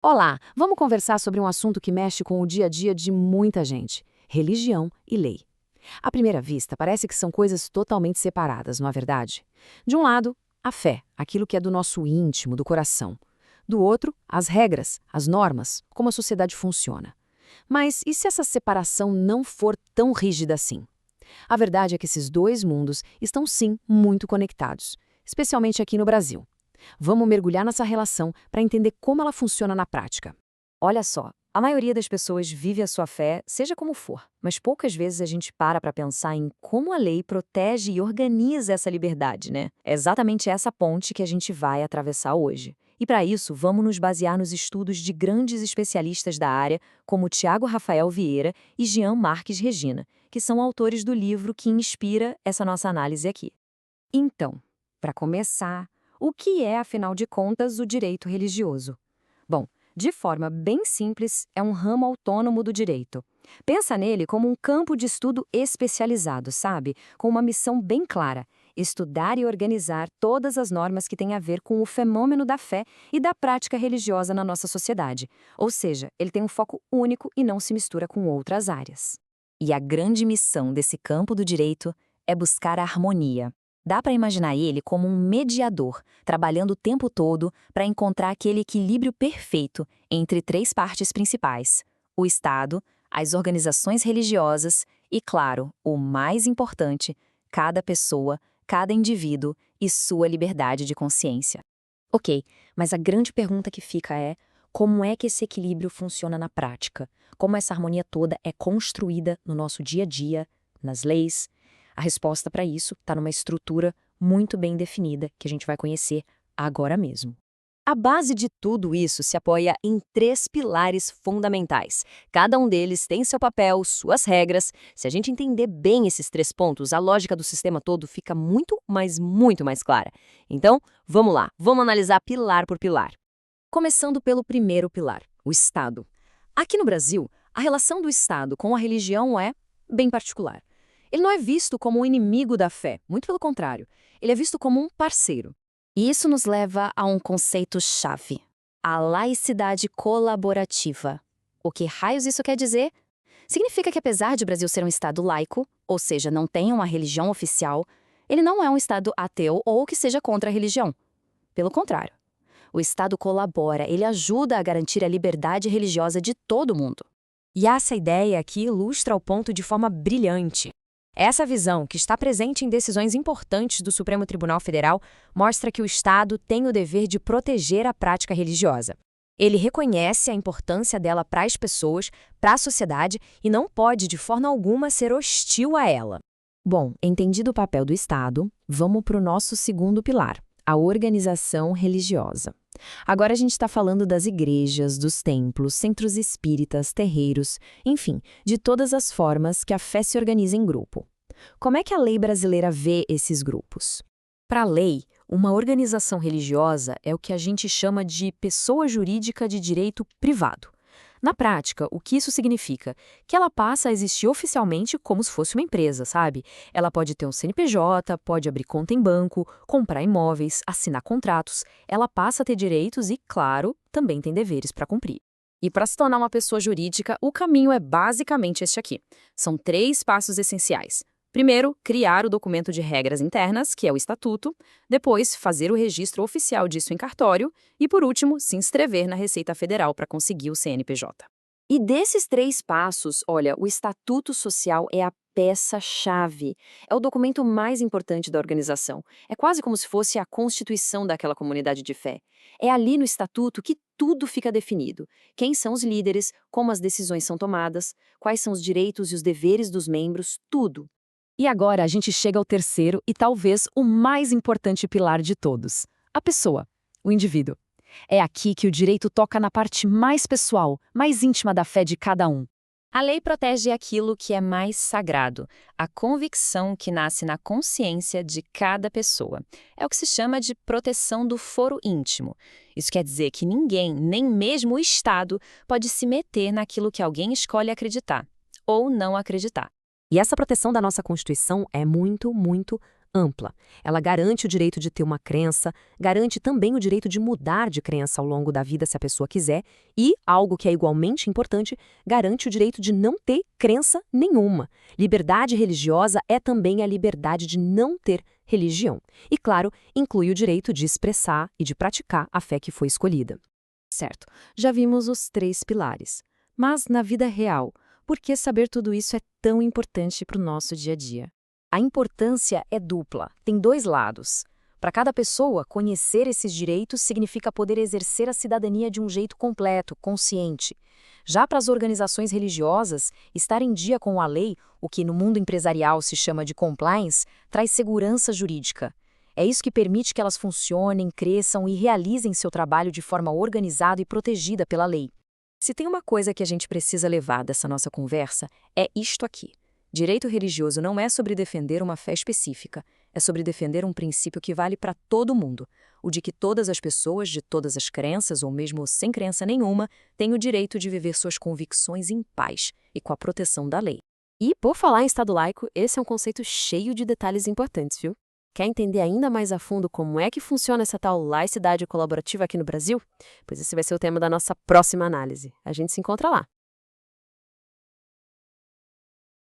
Olá, vamos conversar sobre um assunto que mexe com o dia a dia de muita gente: religião e lei. À primeira vista, parece que são coisas totalmente separadas, não é verdade? De um lado, a fé, aquilo que é do nosso íntimo, do coração. Do outro, as regras, as normas, como a sociedade funciona. Mas e se essa separação não for tão rígida assim? A verdade é que esses dois mundos estão sim muito conectados, especialmente aqui no Brasil. Vamos mergulhar nessa relação para entender como ela funciona na prática. Olha só, a maioria das pessoas vive a sua fé, seja como for, mas poucas vezes a gente para pensar em como a lei protege e organiza essa liberdade, né? É exatamente essa ponte que a gente vai atravessar hoje. E para isso, vamos nos basear nos estudos de grandes especialistas da área, como Tiago Rafael Vieira e Jean Marques Regina, que são autores do livro que inspira essa nossa análise aqui. Então, para começar, o que é, afinal de contas, o direito religioso? Bom, de forma bem simples, é um ramo autônomo do direito. Pensa nele como um campo de estudo especializado, sabe? Com uma missão bem clara: estudar e organizar todas as normas que têm a ver com o fenômeno da fé e da prática religiosa na nossa sociedade. Ou seja, ele tem um foco único e não se mistura com outras áreas. E a grande missão desse campo do direito é buscar a harmonia. Dá para imaginar ele como um mediador, trabalhando o tempo todo para encontrar aquele equilíbrio perfeito entre três partes principais: o Estado, as organizações religiosas e, claro, o mais importante, cada pessoa, cada indivíduo e sua liberdade de consciência. Ok, mas a grande pergunta que fica é: como é que esse equilíbrio funciona na prática? Como essa harmonia toda é construída no nosso dia a dia, nas leis? A resposta para isso está numa estrutura muito bem definida que a gente vai conhecer agora mesmo. A base de tudo isso se apoia em três pilares fundamentais. Cada um deles tem seu papel, suas regras. Se a gente entender bem esses três pontos, a lógica do sistema todo fica muito, mas muito mais clara. Então, vamos lá, vamos analisar pilar por pilar. Começando pelo primeiro pilar, o Estado. Aqui no Brasil, a relação do Estado com a religião é bem particular. Ele não é visto como um inimigo da fé, muito pelo contrário. Ele é visto como um parceiro. E isso nos leva a um conceito-chave: a laicidade colaborativa. O que raios isso quer dizer? Significa que apesar de o Brasil ser um Estado laico, ou seja, não tem uma religião oficial, ele não é um Estado ateu ou que seja contra a religião. Pelo contrário. O Estado colabora, ele ajuda a garantir a liberdade religiosa de todo mundo. E essa ideia aqui ilustra o ponto de forma brilhante. Essa visão, que está presente em decisões importantes do Supremo Tribunal Federal, mostra que o Estado tem o dever de proteger a prática religiosa. Ele reconhece a importância dela para as pessoas, para a sociedade, e não pode, de forma alguma, ser hostil a ela. Bom, entendido o papel do Estado, vamos para o nosso segundo pilar: a organização religiosa. Agora a gente está falando das igrejas, dos templos, centros espíritas, terreiros, enfim, de todas as formas que a fé se organiza em grupo. Como é que a lei brasileira vê esses grupos? Para a lei, uma organização religiosa é o que a gente chama de pessoa jurídica de direito privado. Na prática, o que isso significa? Que ela passa a existir oficialmente como se fosse uma empresa, sabe? Ela pode ter um CNPJ, pode abrir conta em banco, comprar imóveis, assinar contratos. Ela passa a ter direitos e, claro, também tem deveres para cumprir. E para se tornar uma pessoa jurídica, o caminho é basicamente este aqui. São três passos essenciais. Primeiro, criar o documento de regras internas, que é o estatuto. Depois, fazer o registro oficial disso em cartório. E, por último, se inscrever na Receita Federal para conseguir o CNPJ. E desses três passos, olha, o Estatuto Social é a peça-chave. É o documento mais importante da organização. É quase como se fosse a constituição daquela comunidade de fé. É ali no Estatuto que tudo fica definido. Quem são os líderes, como as decisões são tomadas, quais são os direitos e os deveres dos membros, tudo. E agora a gente chega ao terceiro e talvez o mais importante pilar de todos: a pessoa, o indivíduo. É aqui que o direito toca na parte mais pessoal, mais íntima da fé de cada um. A lei protege aquilo que é mais sagrado, a convicção que nasce na consciência de cada pessoa. É o que se chama de proteção do foro íntimo. Isso quer dizer que ninguém, nem mesmo o Estado, pode se meter naquilo que alguém escolhe acreditar ou não acreditar. E essa proteção da nossa Constituição é muito, muito ampla. Ela garante o direito de ter uma crença, garante também o direito de mudar de crença ao longo da vida se a pessoa quiser e, algo que é igualmente importante, garante o direito de não ter crença nenhuma. Liberdade religiosa é também a liberdade de não ter religião. E, claro, inclui o direito de expressar e de praticar a fé que foi escolhida. Certo, já vimos os 3 pilares. Mas, na vida real, por que saber tudo isso é tão importante para o nosso dia a dia? A importância é dupla, tem 2 lados. Para cada pessoa, conhecer esses direitos significa poder exercer a cidadania de um jeito completo, consciente. Já para as organizações religiosas, estar em dia com a lei, o que no mundo empresarial se chama de compliance, traz segurança jurídica. É isso que permite que elas funcionem, cresçam e realizem seu trabalho de forma organizada e protegida pela lei. Se tem uma coisa que a gente precisa levar dessa nossa conversa, é isto aqui. Direito religioso não é sobre defender uma fé específica, é sobre defender um princípio que vale para todo mundo, o de que todas as pessoas, de todas as crenças, ou mesmo sem crença nenhuma, têm o direito de viver suas convicções em paz e com a proteção da lei. E, por falar em Estado laico, esse é um conceito cheio de detalhes importantes, viu? Quer entender ainda mais a fundo como é que funciona essa tal laicidade colaborativa aqui no Brasil? Pois esse vai ser o tema da nossa próxima análise. A gente se encontra lá.